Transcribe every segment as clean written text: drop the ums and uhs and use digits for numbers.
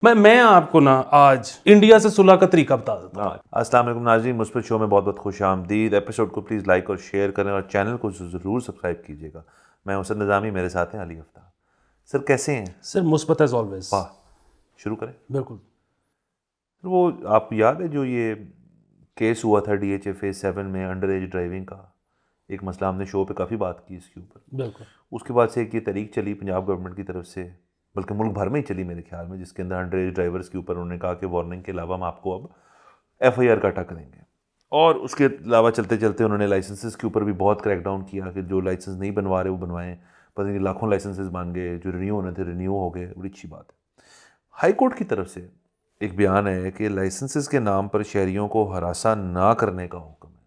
میں آپ کو نا آج انڈیا سے صلح کا طریقہ بتا دیتا ہوں. السلام علیکم ناظرین، مثبت شو میں بہت بہت خوش آمدید. ایپیسوڈ کو پلیز لائک اور شیئر کریں اور چینل کو ضرور سبسکرائب کیجیے گا. میں حسن نظامی، میرے ساتھ ہیں علی افتاب. سر کیسے ہیں؟ سر مثبت ایز آلویز. واہ، شروع کریں. بالکل. وہ آپ کو یاد ہے جو یہ کیس ہوا تھا ڈی ایچ اے فیز 7 میں انڈر ایج ڈرائیونگ کا؟ ایک مسئلہ ہم نے شو پہ کافی بات کی اس کے اوپر. بالکل. اس کے بعد سے ایک یہ تحریک چلی پنجاب گورنمنٹ کی طرف سے، بلکہ ملک بھر میں ہی چلی میرے خیال میں، جس کے اندر انڈر ایج ڈرائیورس کے اوپر انہوں نے کہا کہ وارننگ کے علاوہ ہم آپ کو اب ایف آئی آر کاٹا کریں گے. اور اس کے علاوہ چلتے چلتے انہوں نے لائسنسز کے اوپر بھی بہت کریک ڈاؤن کیا کہ جو لائسنس نہیں بنوا رہے وہ بنوائیں. پتہ نہیں لاکھوں لائسنسز بن گئے، جو رینیو ہونے تھے رینیو ہو گئے. بڑی اچھی بات ہے. ہائی کورٹ کی طرف سے ایک بیان ہے کہ لائسنسز کے نام پر شہریوں کو ہراساں نہ کرنے کا حکم ہے.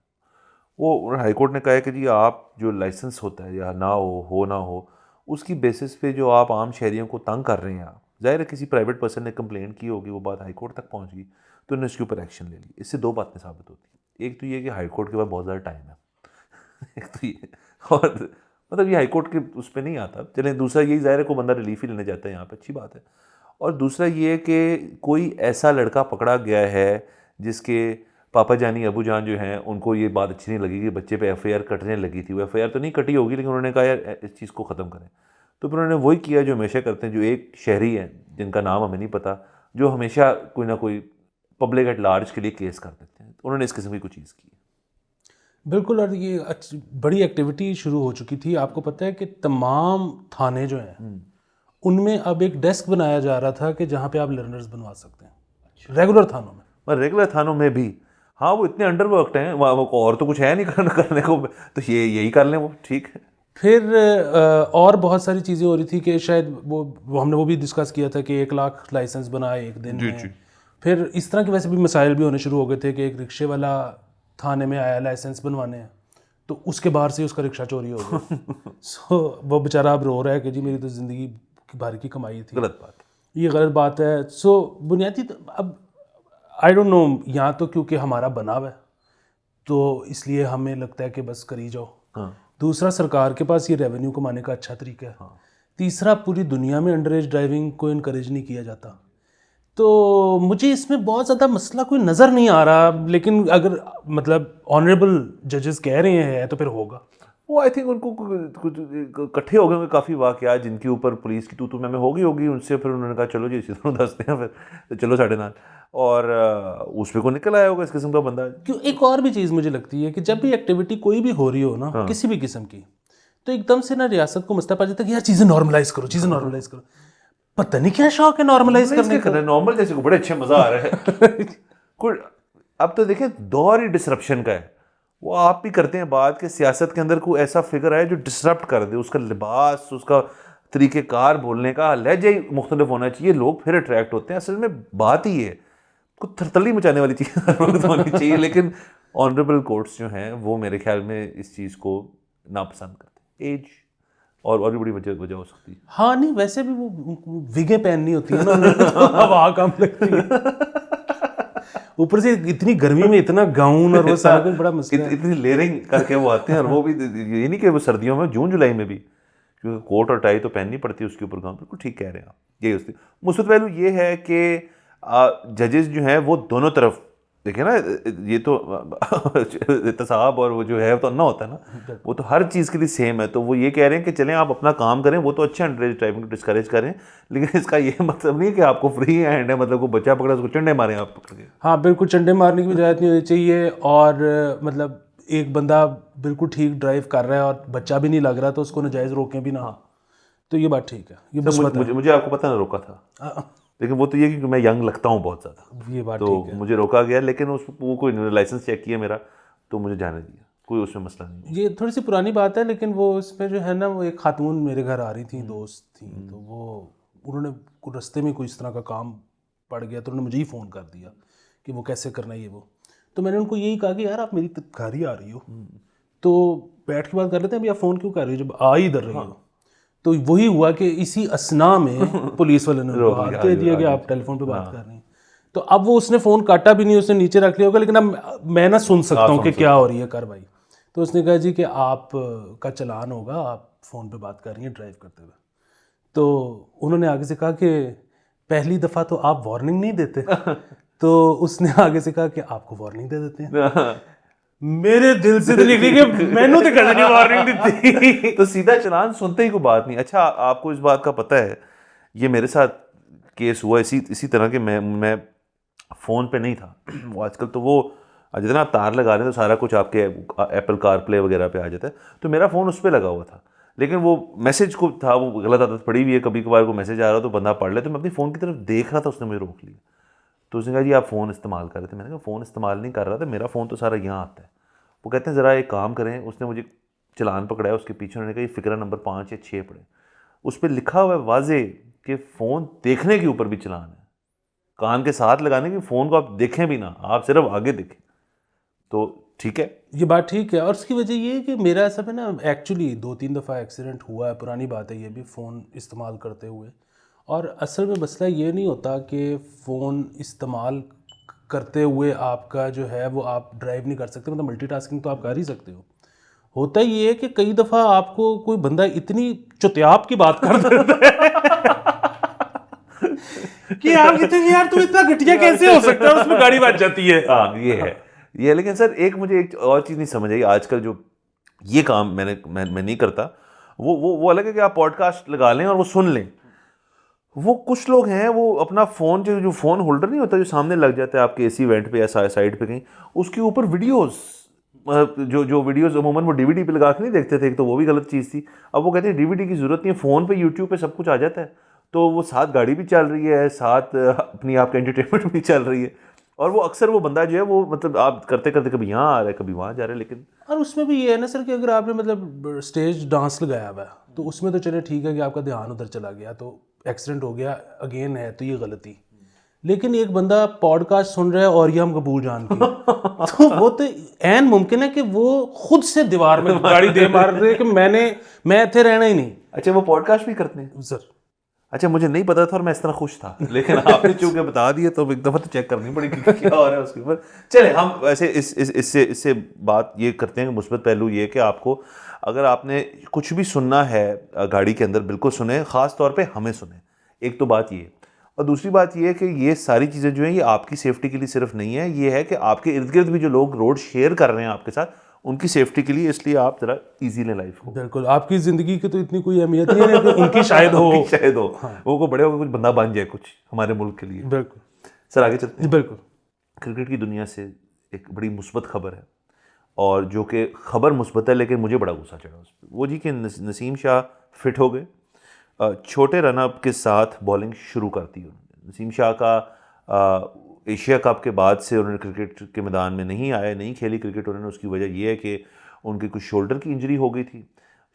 وہ ہائی کورٹ نے کہا ہے کہ جی آپ جو لائسنس ہوتا ہے یا نہ ہو نہ ہو، اس کی بیسس پہ جو آپ عام شہریوں کو تنگ کر رہے ہیں، آپ ظاہر ہے کسی پرائیویٹ پرسن نے کمپلین کی ہوگی، وہ بات ہائی کورٹ تک پہنچ گئی تو انہوں نے اس کے اوپر ایکشن لے لی. اس سے دو باتیں ثابت ہوتی ہیں. ایک تو یہ کہ ہائی کورٹ کے بعد بہت زیادہ ٹائم ہے ایک تو یہ، اور مطلب یہ ہائی کورٹ کے اس پہ نہیں آتا. چلیں دوسرا یہی ظاہر ہے کوئی بندہ ریلیف ہی لینے جاتا ہے یہاں پہ، اچھی بات ہے. اور دوسرا یہ کہ کوئی ایسا لڑکا پکڑا گیا ہے جس کے پاپا جانی ابو جان جو ہیں ان کو یہ بات اچھی نہیں لگی کہ بچے پہ ایف آئی آر کٹنے لگی تھی. وہ ایف آئی آر تو نہیں کٹی ہوگی لیکن انہوں نے کہا یار اس چیز کو ختم کریں. تو پھر انہوں نے وہی کیا جو ہمیشہ کرتے ہیں، جو ایک شہری ہیں جن کا نام ہمیں نہیں پتہ، جو ہمیشہ کوئی نہ کوئی پبلک ایٹ لارج کے لیے کیس کر دیتے ہیں. انہوں نے اس قسم کی کوئی چیز کی. بالکل. اور یہ بڑی ایکٹیویٹی شروع ہو چکی تھی. آپ کو پتہ ہے کہ تمام تھانے جو ہیں ان میں اب ایک ڈیسک بنایا جا رہا تھا کہ جہاں پہ آپ لرنرز بنوا سکتے ہیں ریگولر تھانوں میں. ریگولر تھانوں میں بھی ہاں، وہ اتنے انڈر ورکڈ ہیں اور تو کچھ ہے نہیں کرنے کو، تو یہی کر لیں وہ ٹھیک ہے. پھر اور بہت ساری چیزیں ہو رہی تھی کہ شاید وہ ہم نے وہ بھی ڈسکس کیا تھا کہ 1,00,000 لائسنس بنائے ایک دن میں. پھر اس طرح کے ویسے بھی مسائل بھی ہونے شروع ہو گئے تھے کہ ایک رکشے والا تھانے میں آیا لائسنس بنوانے ہیں تو اس کے باہر سے اس کا رکشہ چوری ہو گیا. سو وہ بیچارہ اب رو رہا ہے کہ جی میری تو زندگی بھر کی کمائی تھی. غلط بات، یہ غلط بات ہے. سو بنیادی اب آئی ڈونٹ نو، یہاں تو کیونکہ ہمارا بنا ہوا ہے تو اس لیے ہمیں لگتا ہے کہ بس کری جاؤ. دوسرا سرکار کے پاس یہ ریونیو کمانے کا اچھا طریقہ ہے. تیسرا پوری دنیا میں انڈر ایج ڈرائیونگ کو انکریج نہیں کیا جاتا. تو مجھے اس میں بہت زیادہ مسئلہ کوئی نظر نہیں آ رہا، لیکن اگر مطلب آنریبل ججز کہہ رہے ہیں تو پھر ہوگا. وہ آئی تھنک ان کو کچھ اکٹھے ہو گئے ہوں گے کافی واقعات جن کے اوپر پولیس کی تو میں ہوگی ان سے. پھر انہوں نے کہا چلو جی اسی طرح دستے ہیں پھر چلو ساڑھے نال، اور اس پہ کوئی نکل آیا ہوگا اس قسم کا بندہ. کیوں ایک اور بھی چیز مجھے لگتی ہے کہ جب بھی ایکٹیویٹی کوئی بھی ہو رہی ہو نا کسی بھی قسم کی، تو ایک دم سے نا ریاست کو مسئلہ پا جاتا ہے کہ یار چیزیں نارملائز کرو، چیزیں نارملائز کرو. پتہ نہیں کیا شوق ہے نارملائز کرنے کا. نارمل جیسے کو بڑے اچھے مزہ آ رہا ہے. اب تو دیکھیں دور ہی ڈسرپشن کا ہے. وہ آپ بھی کرتے ہیں بات کہ سیاست کے اندر کوئی ایسا فگر ہے جو ڈسرپٹ کر دے، اس کا لباس، اس کا طریقہ کار، بولنے کا لہجہ ہی مختلف ہونا چاہیے، لوگ پھر اٹریکٹ ہوتے ہیں. اصل میں بات ہی ہے کوئی تھرتلی مچانے والی چیز ہونی چاہیے. لیکن آنریبل کورٹس جو ہیں وہ میرے خیال میں اس چیز کو ناپسند کرتے ہیں. ایج اور بھی بڑی وجہ ہو سکتی ہے. ہاں نہیں، ویسے بھی وہ وگیں پہننی ہوتی ہیں نا، ہوا کم لگتی ہے. اوپر سے اتنی گرمی میں اتنا گاؤن اور وہ سارا کچھ بڑا مسئلہ ہے. اتنی لیئرنگ کر کے وہ آتے ہیں. اور وہ بھی یہ نہیں کہ وہ سردیوں میں جون جولائی میں بھی کیونکہ کوٹ اور ٹائی تو پہننی پڑتی ہے اس کے اوپر گاؤن. بالکل ٹھیک کہہ رہے ہیں آپ. یہی اس کی مثبت پہلو یہ ہے کہ ججز جو ہیں وہ دونوں طرف دیکھیں نا، یہ تو احتساب اور وہ جو ہے تو نہ ہوتا ہے نا، وہ تو ہر چیز کے لیے سیم ہے. تو وہ یہ کہہ رہے ہیں کہ چلیں آپ اپنا کام کریں، وہ تو اچھا انڈر ایج ڈرائیونگ کو ڈسکریج کریں، لیکن اس کا یہ مطلب نہیں ہے کہ آپ کو فری ہینڈ ہے، مطلب کوئی بچہ پکڑا اس کو چنڈے ماریں آپ پکڑ کے. ہاں بالکل، چنڈے مارنے کی اجازت نہیں ہونی چاہیے. اور مطلب ایک بندہ بالکل ٹھیک ڈرائیو کر رہا ہے اور بچہ بھی نہیں لگ رہا تو اس کو ناجائز روکیں بھی نہ، تو یہ بات ٹھیک ہے. یہ مجھے آپ کو پتہ نہ روکا تھا، لیکن وہ تو یہ کہ میں ینگ لگتا ہوں بہت زیادہ، یہ بات تو ٹھیک ہے. مجھے روکا گیا، لیکن وہ کوئی لائسنس چیک کیا میرا تو مجھے جانے دیا، کوئی اس میں مسئلہ نہیں. یہ تھوڑی سی پرانی بات ہے، لیکن وہ اس میں جو ہے نا، وہ ایک خاتون میرے گھر آ رہی تھیں، دوست تھیں، تو وہ انہوں نے رستے میں کوئی اس طرح کا کام پڑ گیا تو انہوں نے مجھے ہی فون کر دیا کہ وہ کیسے کرنا ہے یہ وہ. تو میں نے ان کو یہی کہا کہ یار آپ میری گھر ہی آ رہی ہو تو بیٹھ کے بات کر لیتے ہیں. ابھی آپ فون کیوں کر رہی ہو جب آ ہی ادھر رہی ہو؟ تو وہی ہوا کہ اسی اسنا میں پولیس والے نے ہاتھ دے دیا کہ آپ ٹیلی فون پہ بات کر رہے ہیں. تو اب وہ اس نے فون کاٹا بھی نہیں، اس نے نیچے رکھ لیا ہوگا، لیکن اب میں نہ سن سکتا ہوں کہ کیا ہو رہی ہے کر بھائی. تو اس نے کہا جی کہ آپ کا چلان ہوگا، آپ فون پہ بات کر رہی ہیں ڈرائیو کرتے ہوئے. تو انہوں نے آگے سے کہا کہ پہلی دفعہ تو آپ وارننگ نہیں دیتے. تو اس نے آگے سے کہا کہ آپ کو وارننگ دے دیتے ہیں. میرے دل سے تو نکلی کہ میں نے تو کہنا نہیں وارننگ دیتی. تو سیدھا چلان سنتے ہی کوئی بات نہیں. اچھا آپ کو اس بات کا پتہ ہے, یہ میرے ساتھ کیس ہوا اسی طرح کہ میں فون پہ نہیں تھا. وہ آج کل تو وہ جتنا آپ تار لگا رہے ہیں تو سارا کچھ آپ کے ایپل کار پلے وغیرہ پہ آ جاتا ہے. تو میرا فون اس پہ لگا ہوا تھا, لیکن وہ میسج کو تھا, وہ غلط عادت پڑی ہوئی ہے, کبھی کبھار کو میسج آ رہا تو بندہ پڑھ لے. تو میں اپنی فون کی طرف دیکھ رہا تھا, اس نے مجھے روک لیا. تو اس نے کہا جی آپ فون استعمال کر رہے تھے. میں نے کہا فون استعمال نہیں کر رہا تھا, میرا فون تو سارا یہاں آتا ہے. وہ کہتے ہیں ذرا ایک کام کریں. اس نے مجھے چلان پکڑایا, اس کے پیچھے انہوں نے کہا یہ فقرہ نمبر 5 یا 6 پڑھیں. اس پہ لکھا ہوا ہے واضح کہ فون دیکھنے کے اوپر بھی چلان ہے, کان کے ساتھ لگانے کی, فون کو آپ دیکھیں بھی نہ, آپ صرف آگے دیکھیں. تو ٹھیک ہے, یہ بات ٹھیک ہے. اور اس کی وجہ یہ ہے کہ میرا ایسا ہے نا, ایکچولی 2-3 دفعہ ایکسیڈنٹ ہوا ہے, پرانی بات ہے یہ بھی, فون استعمال کرتے ہوئے. اور اصل میں مسئلہ یہ نہیں ہوتا کہ فون استعمال کرتے ہوئے آپ کا جو ہے وہ آپ ڈرائیو نہیں کر سکتے, مطلب ملٹی ٹاسکنگ تو آپ کر ہی سکتے ہو. ہوتا یہ ہے کہ کئی دفعہ آپ کو کوئی بندہ اتنی چتیاب کی بات کر دیتا ہے کہ آپ کہتے ہیں یار تو اتنا گھٹیا کیسے ہو سکتا ہے, اس میں گاڑی بچ جاتی ہے. ہاں یہ ہے یہ. لیکن سر ایک مجھے ایک اور چیز نہیں سمجھ آئی, آج کل جو یہ کام میں نہیں کرتا, وہ الگ ہے کہ آپ پوڈ کاسٹ لگا لیں اور وہ سن لیں. وہ کچھ لوگ ہیں وہ اپنا فون جو فون ہولڈر نہیں ہوتا جو سامنے لگ جاتا ہے آپ کے اسی وینٹ پہ یا سائڈ پہ کہیں, اس کے اوپر ویڈیوز, جو ویڈیوز عموماً وہ ڈی وی ڈی پہ لگا کے نہیں دیکھتے تھے, تو وہ بھی غلط چیز تھی. اب وہ کہتے ہیں ڈی وی ڈی کی ضرورت نہیں ہے, فون پہ یوٹیوب پہ سب کچھ آ جاتا ہے. تو وہ ساتھ گاڑی بھی چل رہی ہے, ساتھ اپنی آپ کا انٹرٹینمنٹ بھی چل رہی ہے. اور وہ اکثر وہ بندہ جو ہے وہ مطلب آپ کرتے کرتے کبھی یہاں آ رہا ہے کبھی وہاں جا رہا ہے. لیکن اور اس میں بھی یہ ہے نا سر کہ اگر آپ نے مطلب اسٹیج ڈانس لگایا ہوا ہے تو اس میں تو چلے ٹھیک ہے کہ آپ کا دھیان ادھر چلا گیا تو ایکسیڈنٹ ہو گیا, اگین ہے تو یہ غلطی. لیکن ایک بندہ پوڈ کاسٹ سن رہا ہے اور یہ ہم قبول جان کی, تو وہ تو عین ممکن ہے کہ وہ خود سے دیوار میں گاڑی دے مار رہے کہ میں اتنے رہنا ہی نہیں. اچھا وہ پوڈ کاسٹ بھی کرتے ہیں سر؟ اچھا مجھے نہیں پتا تھا اور میں اس طرح خوش تھا, لیکن آپ نے چونکہ بتا دیا تو ایک دفعہ تو چیک کرنی پڑے گی کیا ہو رہا ہے اس کے اوپر. چلے ہم ویسے اس سے بات یہ کرتے ہیں کہ مثبت پہلو یہ کہ آپ کو اگر آپ نے کچھ بھی سننا ہے گاڑی کے اندر بالکل سنیں, خاص طور پہ ہمیں سنیں. ایک تو بات یہ, اور دوسری بات یہ ہے کہ یہ ساری چیزیں جو ہیں یہ آپ کی سیفٹی کے لیے صرف نہیں ہے, یہ ہے کہ آپ کے ارد گرد بھی جو لوگ روڈ شیئر کر رہے ہیں آپ کے ساتھ ان کی سیفٹی کے لیے, اس لیے آپ ذرا ایزی لیں لائف کو. بالکل, آپ کی زندگی کی تو اتنی کوئی اہمیت نہیں ہے کہ ان کی شاید ہو وہ کو بڑے ہو کے کچھ بندہ بن جائے کچھ ہمارے ملک کے لیے. بالکل سر آگے چلتے ہیں. بالکل. کرکٹ کی دنیا سے ایک بڑی مثبت خبر ہے, اور جو کہ خبر مثبت ہے لیکن مجھے بڑا غصہ چڑھا اس پہ. وہ جی کہ نسیم شاہ فٹ ہو گئے, چھوٹے رن اپ کے ساتھ بالنگ شروع کرتی انہوں نے. نسیم شاہ کا ایشیا کپ کے بعد سے انہوں نے کرکٹ کے میدان میں نہیں آئے, نہیں کھیلی کرکٹ انہوں نے. اس کی وجہ یہ ہے کہ ان کی کچھ شولڈر کی انجری ہو گئی تھی.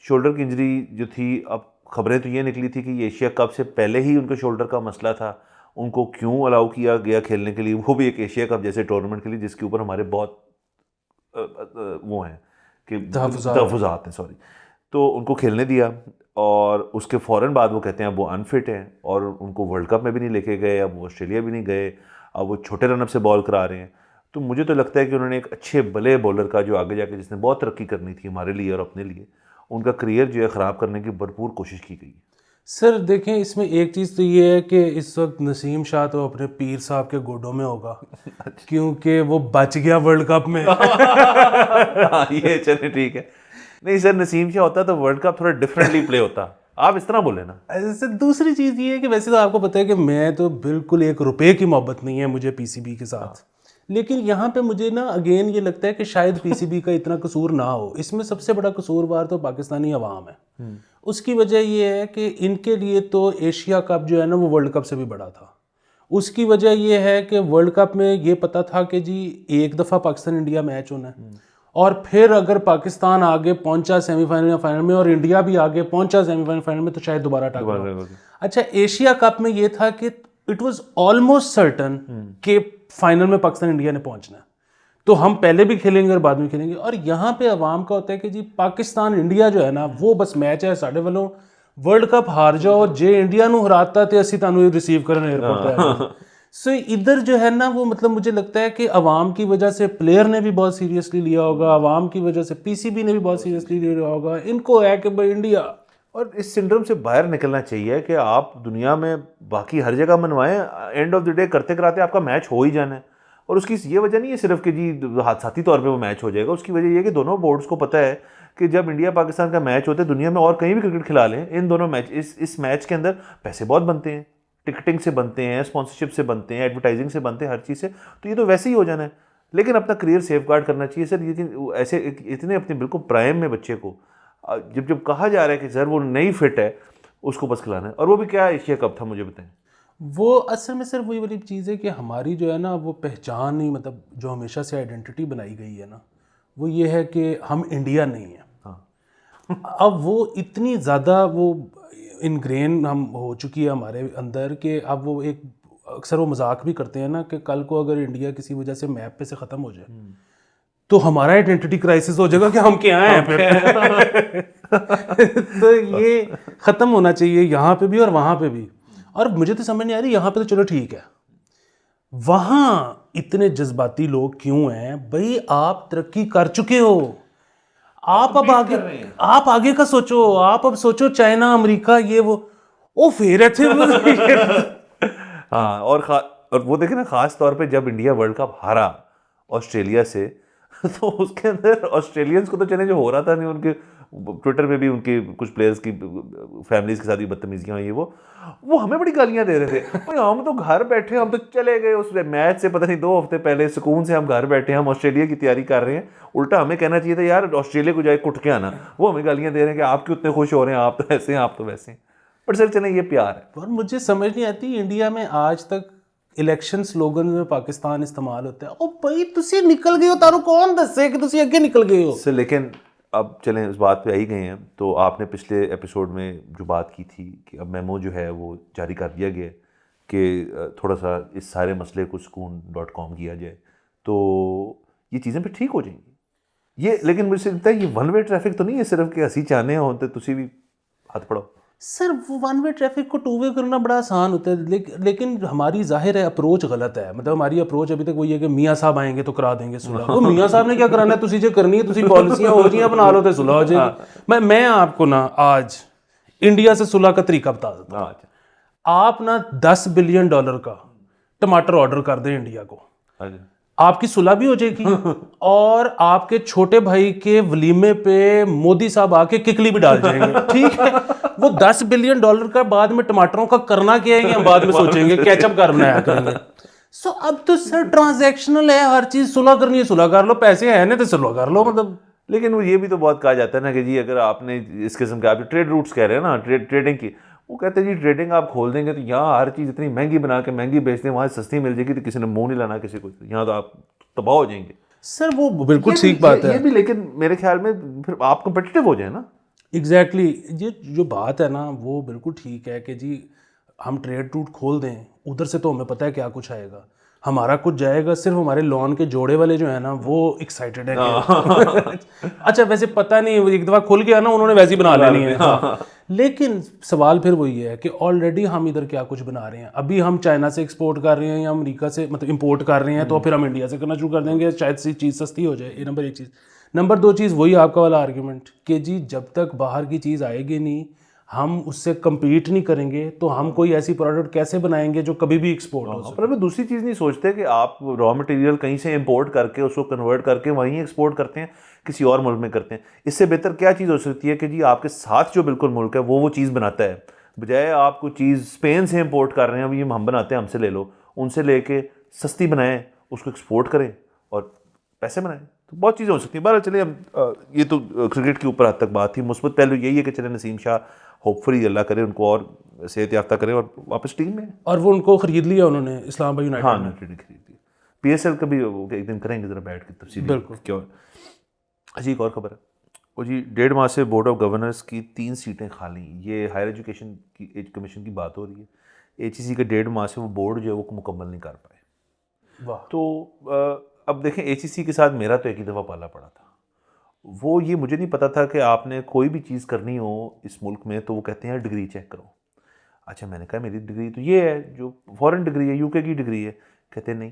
شولڈر کی انجری جو تھی, اب خبریں تو یہ نکلی تھی کہ یہ ایشیا کپ سے پہلے ہی ان کے شولڈر کا مسئلہ تھا. ان کو کیوں الاؤ کیا گیا کھیلنے کے لیے, وہ بھی ایک ایشیا کپ جیسے ٹورنامنٹ کے لیے جس کے اوپر ہمارے بہت وہ ہیں کہ تحفظات ہیں, سوری. تو ان کو کھیلنے دیا, اور اس کے فوراً بعد وہ کہتے ہیں اب وہ انفٹ ہیں, اور ان کو ورلڈ کپ میں بھی نہیں لے کے گئے, اب وہ آسٹریلیا بھی نہیں گئے, اب وہ چھوٹے رن اپ سے بال کرا رہے ہیں. تو مجھے تو لگتا ہے کہ انہوں نے ایک اچھے بلے بولر کا جو آگے جا کے جس نے بہت ترقی کرنی تھی ہمارے لیے اور اپنے لیے, ان کا کریئر جو ہے خراب کرنے کی بھرپور کوشش کی گئی. سر دیکھیں اس میں ایک چیز تو یہ ہے کہ اس وقت نسیم شاہ تو اپنے پیر صاحب کے گوڈوں میں ہوگا کیونکہ وہ بچ گیا ورلڈ کپ میں. یہ چلے ٹھیک ہے. نہیں سر, نسیم شاہ ہوتا تو ورلڈ کپ تھوڑا ڈفرینٹلی پلے ہوتا, آپ اس طرح بولے نا. سر دوسری چیز یہ ہے کہ ویسے تو آپ کو پتہ ہے کہ میں تو بالکل 1 روپے کی محبت نہیں ہے مجھے پی سی بی کے ساتھ, لیکن یہاں پہ مجھے نا اگین یہ لگتا ہے کہ شاید پی سی بی کا اتنا قصور نہ ہو. اس میں سب سے بڑا قصوروار تو پاکستانی عوام ہے. اس کی وجہ یہ ہے کہ ان کے لیے تو ایشیا کپ جو ہے نا وہ ورلڈ کپ سے بھی بڑا تھا. اس کی وجہ یہ ہے کہ ورلڈ کپ میں یہ پتہ تھا کہ جی ایک دفعہ پاکستان انڈیا میچ ہونا ہے, اور پھر اگر پاکستان آگے پہنچا سیمی فائنل یا فائنل میں اور انڈیا بھی آگے پہنچا سیمی فائنل میں تو شاید دوبارہ ٹکراؤ. اچھا ایشیا کپ میں یہ تھا کہ اٹ واز آلموسٹ سرٹن کہ فائنل میں پاکستان انڈیا نے پہنچنا ہے, تو ہم پہلے بھی کھیلیں گے اور بعد میں کھیلیں گے. اور یہاں پہ عوام کا ہوتا ہے کہ جی پاکستان انڈیا جو ہے نا وہ بس میچ ہے ساڈے والوں, ورلڈ کپ ہار جاؤ جے انڈیا نو ہراتا تے اسی تانوں ریسیو کرن ایئرپورٹ پہ. سو ادھر جو ہے نا وہ مطلب مجھے لگتا ہے کہ عوام کی وجہ سے پلیئر نے بھی بہت سیریسلی لیا ہوگا, عوام کی وجہ سے پی سی بی نے بھی بہت سیریسلی لیا ہوگا. ان کو ہے کہ بھائی انڈیا, اور اس سنڈروم سے باہر نکلنا چاہیے کہ آپ دنیا میں باقی ہر جگہ منوائیں, اینڈ آف دی ڈے کرتے کراتے آپ کا میچ ہو ہی جانا ہے. اور اس کی یہ وجہ نہیں ہے صرف کہ جی حادثاتی طور پہ وہ میچ ہو جائے گا, اس کی وجہ یہ ہے کہ دونوں بورڈز کو پتہ ہے کہ جب انڈیا پاکستان کا میچ ہوتا ہے دنیا میں اور کہیں بھی کرکٹ کھلا لیں, ان دونوں میچ اس میچ کے اندر پیسے بہت بنتے ہیں, ٹکٹنگ سے بنتے ہیں, اسپانسرشپ سے بنتے ہیں, ایڈورٹائزنگ سے بنتے ہیں, ہر چیز سے, تو یہ تو ویسے ہی ہو جانا ہے. لیکن اپنا کریئر سیف گارڈ کرنا چاہیے سر. یہ ایسے اتنے اپنے بالکل پرائم میں بچے کو جب کہا جا رہا ہے کہ سر وہ نہیں فٹ ہے اس کو بس کھلانا ہے, اور وہ بھی کیا ایشیا کپ تھا, مجھے بتائیں. وہ اصل میں سر وہی والی چیز ہے کہ ہماری جو ہے نا وہ پہچان ہی, مطلب جو ہمیشہ سے آئیڈینٹی بنائی گئی ہے نا, وہ یہ ہے کہ ہم انڈیا نہیں ہیں. اب وہ اتنی زیادہ وہ انگرین ہم ہو چکی ہے ہمارے اندر کہ اب وہ ایک اکثر وہ مذاق بھی کرتے ہیں نا کہ کل کو اگر انڈیا کسی وجہ سے میپ پہ سے ختم ہو جائے تو ہمارا آئیڈینٹی کرائسس ہو جائے گا کہ ہم کیا ہیں پھر. تو یہ ختم ہونا چاہیے یہاں پہ بھی اور وہاں پہ بھی. اور مجھے تو سمجھ نہیں آ رہی, یہاں پہ تو چلو ٹھیک ہے, وہاں اتنے جذباتی لوگ کیوں ہیں بھائی؟ آپ ترقی کر چکے ہو, آپ اب آگے, آپ آگے کا سوچو, آپ اب سوچو چائنا, امریکہ, یہ وہ پھر تھے. ہاں, اور وہ دیکھیں نا خاص طور پہ جب انڈیا ورلڈ کپ ہارا آسٹریلیا سے, تو اس کے اندر آسٹریلینس کو تو چلے جو ہو رہا تھا نہیں, ان کے ٹویٹر پہ بھی ان کے کچھ پلیئرز کی فیملیز کے ساتھ بھی بدتمیزیاں ہوئی, وہ ہمیں بڑی گالیاں دے رہے تھے. ہم تو گھر بیٹھے, ہم تو چلے گئے اس میچ سے پتہ نہیں 2 ہفتے پہلے سکون سے ہم گھر بیٹھے, ہم آسٹریلیا کی تیاری کر رہے ہیں. الٹا ہمیں کہنا چاہیے تھا یار آسٹریلیا کو جائے کٹ کے آنا. وہ ہمیں گالیاں دے رہے ہیں کہ آپ کیوں اتنے خوش ہو رہے ہیں, آپ تو ایسے ہیں, آپ تو ویسے ہیں. بٹ سر چلیں یہ پیار ہے. اور مجھے سمجھ نہیں آتی انڈیا میں آج تک الیکشن سلوگن میں پاکستان استعمال ہوتا ہے. او بھائی تسی نکل گئے ہو, تانوں کون دسے کہ تسی اگے نکل گئے ہو. سر لیکن اب چلیں اس بات پہ آئی گئے ہیں, تو آپ نے پچھلے ایپیسوڈ میں جو بات کی تھی کہ اب میمو جو ہے وہ جاری کر دیا گیا کہ تھوڑا سا اس سارے مسئلے کو سکون.com کیا جائے, تو یہ چیزیں پھر ٹھیک ہو جائیں گی. یہ لیکن مجھے لگتا ہے یہ ون وے ٹریفک تو نہیں ہے صرف کہ ہنسی چاہنے ہوں تو تسی بھی ہاتھ پڑھو. سر ون وے ٹریفک کو 2 وے کرنا بڑا آسان ہوتا ہے, لیکن ہماری ظاہر ہے اپروچ غلط ہے. مطلب ہماری اپروچ ابھی تک وہی ہے کہ میاں صاحب آئیں گے تو کرا دیں گے صلح. وہ میاں صاحب نے کیا کرانا ہے, تسی جو کرنی ہے تسی پالیسیاں ہو جائیں بنا لو تو صلح ہو جائے گی. میں آپ کو نا آج انڈیا سے صلح کا طریقہ بتا دیتا ہوں. آپ نا $10 بلین کا ٹماٹر آرڈر کر دیں انڈیا کو, آپ کی صلح بھی ہو جائے گی, اور آپ کے چھوٹے بھائی کے ولیمے پہ مودی صاحب آ کے ککلی بھی ڈال جائیں گے. ٹھیک ہے, وہ $10 بلین کا بعد میں ٹماٹروں کا کرنا کیا ہے ہم بعد میں سوچیں گے, کیچ اپ کرنا ہے کریں گے. سو اب تو سر ٹرانزیکشنل ہے ہر چیز, صلح کرنی ہے صلح کر لو, پیسے ہیں نا تو صلح کر لو. مطلب لیکن وہ یہ بھی تو بہت کہا جاتا ہے نا کہ جی اگر آپ نے اس قسم کے, آپ ٹریڈ روٹس کہہ رہے ہیں نا, ٹریڈنگ کی, وہ کہتے ہیں جی ٹریڈنگ آپ کھول دیں گے تو یہاں ہر چیز اتنی مہنگی بنا کے مہنگی بیچتے ہیں, وہاں سستی مل جائے گی تو کسی نے منہ نہیں لانا کسی کو, یہاں تو آپ تباہ ہو جائیں گے. سر وہ بالکل ٹھیک بات ہے یہ بھی, لیکن میرے خیال میں پھر آپ کمپیٹیٹو ہو جائیں نا. ایگزیکٹلی, یہ جو بات ہے نا وہ بالکل ٹھیک ہے کہ جی ہم ٹریڈ روٹ کھول دیں, ادھر سے تو ہمیں پتہ ہے کیا کچھ آئے گا, ہمارا کچھ جائے گا. صرف ہمارے لون کے جوڑے والے جو ہیں نا وہ ایکسائٹیڈ ہیں. اچھا ویسے پتہ نہیں, ایک دفعہ کھل گیا نا انہوں نے ویسے ہی بنا لینی ہے. لیکن سوال پھر وہی ہے کہ آلریڈی ہم ادھر کیا کچھ بنا رہے ہیں. ابھی ہم چائنا سے ایکسپورٹ کر رہے ہیں یا امریکہ سے مطلب امپورٹ کر رہے ہیں, تو پھر ہم انڈیا سے کرنا شروع کر دیں گے, شاید سی چیز سستی ہو جائے. یہ نمبر 1 چیز. نمبر 2 چیز وہی آپ کا والا آرگیومنٹ کہ جی جب تک باہر کی چیز آئے گی نہیں, ہم اس سے کمپیٹ نہیں کریں گے, تو ہم کوئی ایسی پروڈکٹ کیسے بنائیں گے جو کبھی بھی ایکسپورٹ ہو سکے. پر ہمیں دوسری چیز نہیں سوچتے کہ آپ را مٹیریل کہیں سے امپورٹ کر کے اس کو کنورٹ کر کے وہیں ایکسپورٹ کرتے ہیں, کسی اور ملک میں کرتے ہیں. اس سے بہتر کیا چیز ہو سکتی ہے کہ جی آپ کے ساتھ جو بالکل ملک ہے وہ چیز بناتا ہے, بجائے آپ کو چیز اسپین سے امپورٹ کر رہے ہیں, اب یہ ہم بناتے ہیں ہم سے لے لو, ان سے لے کے سستی بنائیں, اس کو ایکسپورٹ کریں اور پیسے بنائیں. تو بہت چیزیں ہو سکتی ہیں. بہرحال چلے ہم, یہ تو کرکٹ کے اوپر حد تک بات تھی. مثبت پہلو یہی ہے کہ چلے نسیم شاہ ہوپ فلی اللہ کرے ان کو اور صحت یافتہ کرے اور واپس ٹیم میں. اور وہ ان کو خرید لیا انہوں نے اسلام آباد یونائٹیڈ. ہاں خرید لی. پی ایس ایل کا بھی ایک دن کریں گے ذرا بیٹھ کے تفصیل. بالکل. کیا جی ایک اور خبر ہے, وہ جی 1.5 ماہ سے بورڈ آف گورنرس کی 3 سیٹیں خالی. یہ ہائر ایجوکیشن کی کمیشن کی بات ہو رہی ہے. ایچ ای سی کے 1.5 ماہ سے وہ بورڈ جو ہے وہ مکمل نہیں کر پائے. واہ. تو اب دیکھیں ایچ ای سی کے ساتھ میرا تو ایک ہی دفعہ پالا پڑا تھا. وہ یہ مجھے نہیں پتا تھا کہ آپ نے کوئی بھی چیز کرنی ہو اس ملک میں تو وہ کہتے ہیں ڈگری چیک کرو. اچھا میں نے کہا میری ڈگری تو یہ ہے جو فورن ڈگری ہے, یو کے کی ڈگری ہے. کہتے ہیں نہیں,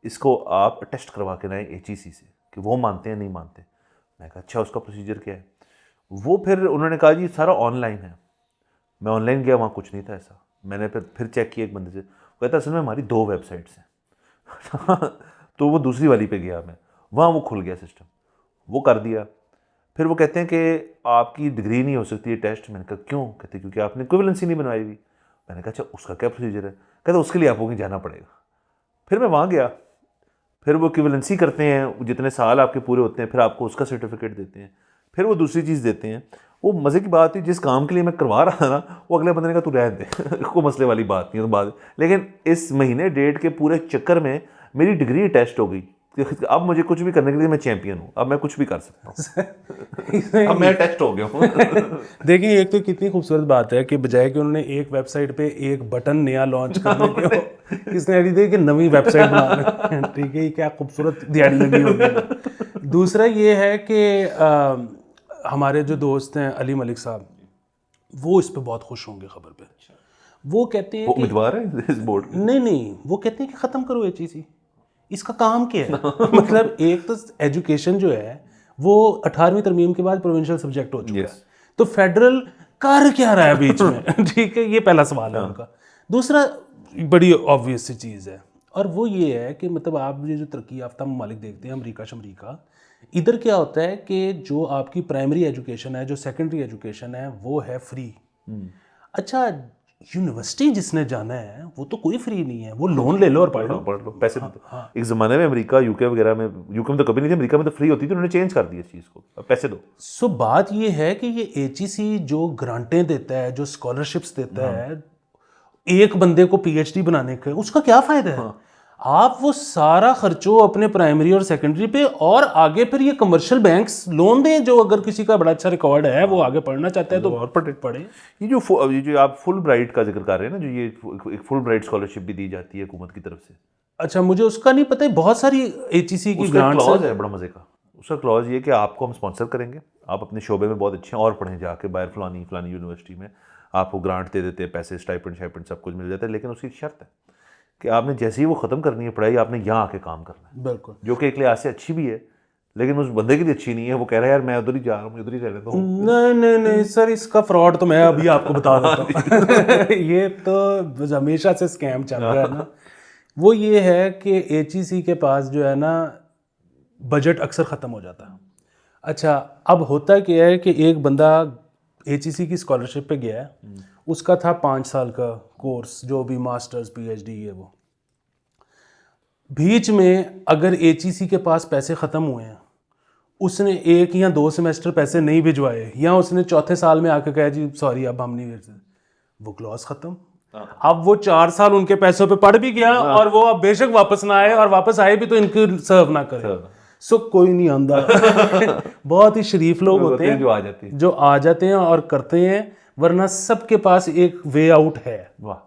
اس کو آپ ٹیسٹ کروا کے لائیں ایچ ای سی سے کہ وہ مانتے ہیں نہیں مانتے. میں کہا اچھا اس کا پروسیجر کیا ہے. وہ پھر انہوں نے کہا جی سارا آن لائن ہے. میں آن لائن گیا, وہاں کچھ نہیں تھا ایسا. میں نے پھر چیک کیا ایک بندے سے, وہ کہتا اصل میں ہماری 2 ویب سائٹس ہیں. تو وہ دوسری والی پہ گیا میں, وہاں وہ کھل گیا سسٹم, وہ کر دیا. پھر وہ کہتے ہیں کہ آپ کی ڈگری نہیں ہو سکتی ہے ٹیسٹ. میں نے کہا کیوں؟ کہتے کیونکہ آپ نے ایکویویلنسی نہیں بنوائی ہوئی. میں نے کہا اچھا اس کا کیا پروسیجر ہے؟ کہتے اس کے لیے آپ کو کہیں جانا پڑے گا. پھر میں وہاں گیا, پھر وہ ایکویویلنسی کرتے ہیں, جتنے سال آپ کے پورے ہوتے ہیں پھر آپ کو اس کا سرٹیفکیٹ دیتے ہیں, پھر وہ دوسری چیز دیتے ہیں. وہ مزے کی بات تھی, جس کام کے لیے میں کروا رہا تھا نا, وہ اگلے بندے نے کہا تو رہنے دے, کوئی مسئلے والی بات نہیں ہے بات. لیکن اس مہینے ڈیٹ کے پورے چکر میں میری ڈگری ٹیسٹ ہو گئی. اب مجھے کچھ بھی کرنے کے لیے میں چیمپئن ہوں, اب میں کچھ بھی کر سکتا ہوں, اب میں ٹیسٹ ہو گیا ہوں. دیکھیں ایک تو کتنی خوبصورت بات ہے کہ بجائے کہ انہوں نے ایک ویب سائٹ پہ ایک بٹن نیا لانچ کرنے کے, کس نے ایڈی کہ نئی ویب سائٹ بنا رہے ہیں. ٹھیک ہے, یہ کیا خوبصورت دیہڑی لگی ہوگی. دوسرا یہ ہے کہ ہمارے جو دوست ہیں علی ملک صاحب, وہ اس پہ بہت خوش ہوں گے خبر پہ. وہ کہتے ہیں امیدوار ہے اس بورڈ کے. نہیں, وہ کہتے ہیں کہ ختم کرو یہ چیز ہی, اس کا کام کیا ہے. مطلب ایک تو ایجوکیشن جو ہے وہ 18ویں ترمیم کے بعد پروونشل سبجیکٹ ہو چکا ہے, تو فیڈرل کر کیا رہا ہے بیچ میں. ٹھیک ہے, یہ پہلا سوال ہے ان کا. دوسرا بڑی آبویس سی چیز ہے, اور وہ یہ ہے کہ مطلب آپ یہ جو ترقی یافتہ ممالک دیکھتے ہیں, امریکہ, ادھر کیا ہوتا ہے کہ جو آپ کی پرائمری ایجوکیشن ہے, جو سیکنڈری ایجوکیشن ہے, وہ ہے فری. اچھا یونیورسٹی جس نے جانا ہے وہ تو کوئی فری نہیں ہے, وہ لون لے لو اور پڑھ لو, پیسے. ایک زمانے میں امریکہ, یو کے وغیرہ میں, یو کے میں تو کبھی نہیں تھی, امریکہ میں تو فری ہوتی تھی, انہوں نے چینج کر دی اس چیز کو, اب پیسے دو. سو بات یہ ہے کہ یہ ایچ ای سی جو گرانٹیں دیتا ہے, جو اسکالرشپس دیتا ہے ایک بندے کو پی ایچ ڈی بنانے کا, اس کا کیا فائدہ ہے؟ آپ وہ سارا خرچو اپنے پرائمری اور سیکنڈری پہ, اور آگے پھر یہ کمرشل بینکس لون دیں, جو اگر کسی کا بڑا اچھا ریکارڈ ہے وہ آگے پڑھنا چاہتا ہے تو اور پڑھے. یہ جو آپ فل برائٹ کا ذکر کر رہے ہیں نا, جو یہ ایک فل برائٹ اسکالرشپ بھی دی جاتی ہے حکومت کی طرف سے. اچھا مجھے اس کا نہیں پتہ, بہت ساری ایچ ای سی کی گرانٹس کلوز ہے بڑا مزے کا. اس کا کلوز یہ کہ آپ کو ہم اسپانسر کریں گے, آپ اپنے شعبے میں بہت اچھے ہیں اور پڑھیں جا کے باہر فلانی یونیورسٹی میں, آپ کو گرانٹ دے دیتے ہیں, پیسے اسٹائپنڈ سب کچھ مل جاتا ہے. لیکن اس کی شرط ہے کہ آپ نے جیسے ہی وہ ختم کرنی ہے پڑھائی, آپ نے یہاں آ کے کام کرنا ہے. بالکل, جو کہ ایک لحاظ سے اچھی بھی ہے, لیکن اس بندے کے لیے اچھی نہیں ہے. وہ کہہ رہا ہے یار میں ادھر ہی جا رہا ہوں, ادھر ہی رہ لیتا ہوں. نہیں سر, اس کا فراڈ تو میں ابھی آپ کو بتا دیتا ہوں. یہ تو ہمیشہ سے اسکیم چل رہا ہے نا. وہ یہ ہے کہ ایچ ای سی کے پاس جو ہے نا بجٹ اکثر ختم ہو جاتا ہے. اچھا اب ہوتا کیا ہے کہ ایک بندہ ایچ ای سی کی اسکالرشپ پہ گیا ہے, اس کا تھا 5 سال کا کورس, جو بھی ماسٹرز پی ایچ ڈی ہے, وہ بیچ میں اگر ایچ ای سی کے پاس پیسے ختم ہوئے ہیں, اس نے 1 یا 2 سیمسٹر پیسے نہیں بھجوائے, یا اس نے چوتھے سال میں آ کے کہا جی سوری اب ہم نہیں, وہ کلاس ختم. اب وہ 4 سال ان کے پیسوں پہ پڑ بھی گیا, اور وہ اب بے شک واپس نہ آئے, اور واپس آئے بھی تو ان کی سرو نہ کرے. سو کوئی نہیں آندا. بہت ہی شریف لوگ ہوتے ہیں جو آ جاتے ہیں اور کرتے ہیں, ورنہ سب کے پاس ایک وے آؤٹ ہے. واہ,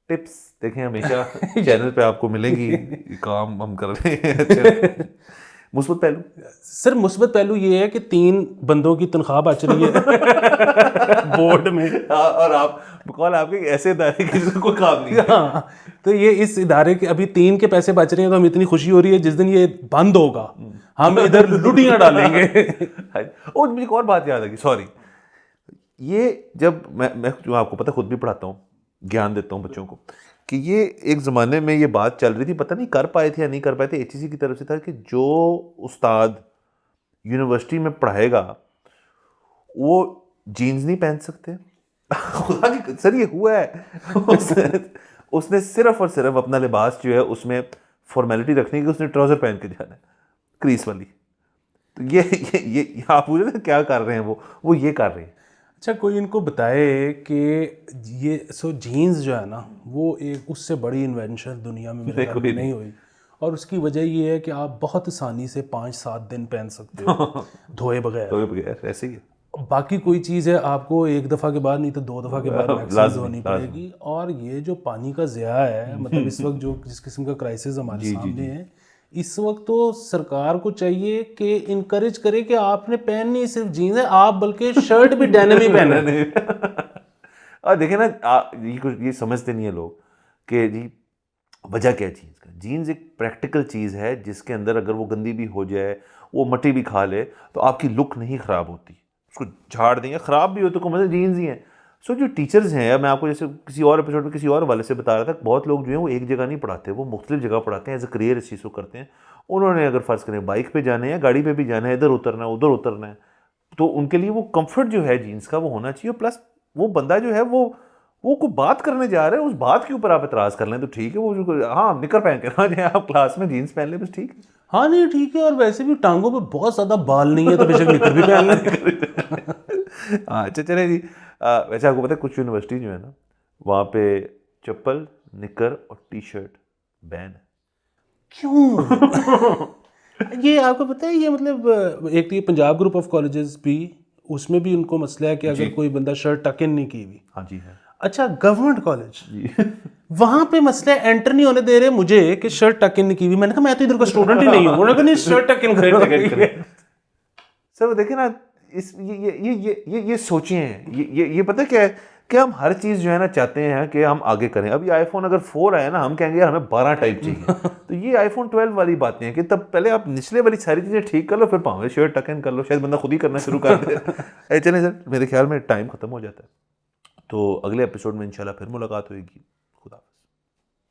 ٹپس دیکھیں ہمیشہ چینل پہ آپ کو ملیں گی, کام ہم کر رہے ہیں. مثبت پہلو سر, مثبت پہلو یہ ہے کہ 3 بندوں کی تنخواہ بچ رہی ہے بورڈ میں, اور آپ کے ایسے ادارے کی جس کو کوئی کام نہیں. ہاں, تو یہ اس ادارے کے ابھی 3 کے پیسے بچ رہے ہیں, تو ہمیں اتنی خوشی ہو رہی ہے. جس دن یہ بند ہوگا ہم ادھر لٹیاں ڈالیں گے. اور مجھے ایک اور بات یاد آ گئی, سوری, یہ جب میں جو آپ کو پتہ خود بھی پڑھاتا ہوں, گیان دیتا ہوں بچوں کو, کہ یہ ایک زمانے میں یہ بات چل رہی تھی, پتہ نہیں کر پائے تھے یا نہیں کر پائے تھے, ایچ ای سی کی طرف سے تھا کہ جو استاد یونیورسٹی میں پڑھائے گا وہ جینز نہیں پہن سکتے. خدا کی سر یہ ہوا ہے. اس نے صرف اور صرف اپنا لباس جو ہے اس میں فارمیلٹی رکھنی کہ اس نے ٹراؤزر پہن کے جانا ہے, کریس والی. تو یہ آپ پوچھ رہے ہیں کیا کر رہے ہیں, وہ یہ کر رہے ہیں. اچھا کوئی ان کو بتائے کہ یہ جینز جو ہے نا, وہ ایک اس سے بڑی انوینشن دنیا میں میرے خیال میں نہیں ہوئی, اور اس کی وجہ یہ ہے کہ آپ بہت آسانی سے 5-7 دن پہن سکتے ہو دھوئے بغیر. ایسے ہی ہے. باقی کوئی چیز ہے آپ کو 1 دفعہ کے بعد نہیں تو 2 دفعہ کے بعد میکسیمم دھونی پڑے گی. اور یہ جو پانی کا ضیاع ہے, مطلب اس وقت جو جس قسم کا کرائسس ہمارے سامنے ہے, اس وقت تو سرکار کو چاہیے کہ انکریج کرے کہ آپ نے پہننی صرف جینز ہے, آپ بلکہ شرٹ بھی ڈینم ہی پہنے. اور دیکھیں نا, یہ سمجھتے نہیں ہیں لوگ کہ جی وجہ کیا ہے جینز کا. جینز ایک پریکٹیکل چیز ہے جس کے اندر اگر وہ گندی بھی ہو جائے, وہ مٹی بھی کھا لے, تو آپ کی لک نہیں خراب ہوتی. اس کو جھاڑ دیں گے, خراب بھی ہو تو کوئی مطلب جینز ہی ہیں. سو جو ٹیچرز ہیں، میں آپ کو جیسے کسی اور ایپیسوڈ میں کسی اور والے سے بتا رہا تھا، بہت لوگ جو ہیں وہ ایک جگہ نہیں پڑھاتے، وہ مختلف جگہ پڑھاتے ہیں، ایز اے کریئر اس چیز کو کرتے ہیں. انہوں نے اگر فرض کریں بائک پہ جانا ہے یا گاڑی پہ بھی جانا ہے، ادھر اترنا ہے ادھر اترنا ہے، تو ان کے لیے وہ کمفرٹ جو ہے جینس کا وہ ہونا چاہیے. پلس وہ بندہ جو ہے وہ کوئی بات کرنے جا رہا ہے، اس بات کے اوپر آپ اعتراض کر لیں تو ٹھیک ہے، وہ ہاں نکر پہن کے نہ جائیں آپ کلاس میں، جینس پہن لیں بس ٹھیک ہے. ہاں نہیں ٹھیک ہے. اور ویسے بھی ٹانگوں پہ بہت زیادہ بال نہیں ہے تو بے شک نکر بھی پہن لیں. ہاں اچھا چلیں جی. ویسے آپ کو پتہ ہے کچھ یونیورسٹی جو ہے نا وہاں پہ چپل، نکر اور ٹی شرٹ بین ہے. کیوں؟ یہ آپ کو پتہ ہے یہ مطلب ایک تو یہ پنجاب گروپ آف کالجز بھی، اس میں بھی ان کو مسئلہ ہے کہ اگر کوئی بندہ شرٹ ٹک ان نہیں کی ہوئی. ہاں جی ہے اچھا گورنمنٹ کالج جی. وہاں پہ مسئلہ انٹر نہیں ہونے دے رہے مجھے کہ شرٹ ٹک ان نہیں کی ہوئی. میں نے کہا میں تو ادھر کا اسٹوڈنٹ ہی نہیں ہوں. انہوں نے کہا نہیں شرٹ ٹک ان سر دیکھیں نا یہ سوچیں ہیں، یہ پتہ کیا ہے کہ ہم ہر چیز جو ہے نا چاہتے ہیں کہ ہم آگے کریں. ابھی آئی فون اگر 4 آیا نا ہم کہیں گے یار ہمیں 12 ٹائپ چاہیے. تو یہ آئی فون 12 والی باتیں ہیں کہ تب پہلے آپ نچلے والی ساری چیزیں ٹھیک کر لو، پھر پاؤں شرٹ ٹک ان کر لو، شاید بندہ خود ہی کرنا شروع کر دے. چلیں سر میرے خیال میں ٹائم ختم ہو جاتا ہے، تو اگلے ایپیسوڈ میں انشاءاللہ پھر ملاقات ہوئے گی.